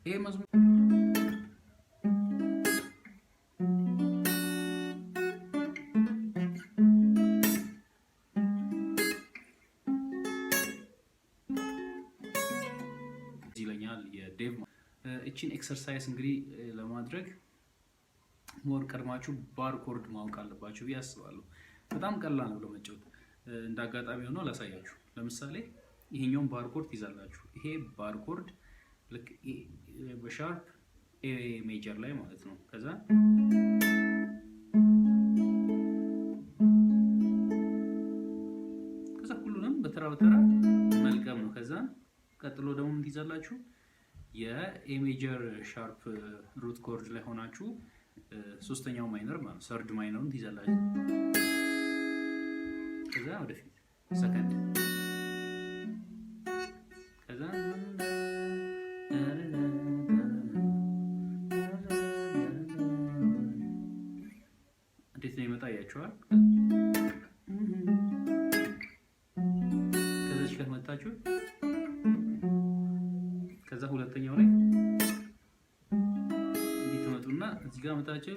ይሄ መዝሙር ይለኛል የዴቭ እቺን ኤክሰርሳይዝ እንግዲህ ለማድረግ ሞር ቀድማችሁ ባርኮርድ ማወቅ አለባችሁ ብዬ አስባለሁ። በጣም ቀላል ነው ለመጫወት። እንዳጋጣሚ ሆኖ ላሳያችሁ። ለምሳሌ ይሄኛውን ባርኮርድ ይዛላችሁ። ይሄ ባርኮርድ ልክ በሻርፕ ኤ ሜጀር ላይ ማለት ነው። ከዛ ሁሉንም በተራ በተራ መልቀም ነው። ከዛ ቀጥሎ ደግሞ ምን ትይዛላችሁ? የኤ ሜጀር ሻርፕ ሩት ኮርድ ላይ ሆናችሁ ሶስተኛው ማይነር ማለት ሰርድ ማይነሩን ትይዛላችሁ። ከዛ ወደፊት ሰከንድ ከዛ እንዴት ነው ይመጣ ያያችኋል። ከዛች ጋር መጣችሁ። ከዛ ሁለተኛው ላይ እንዲህ ትመጡና እዚህ ጋር መጣችሁ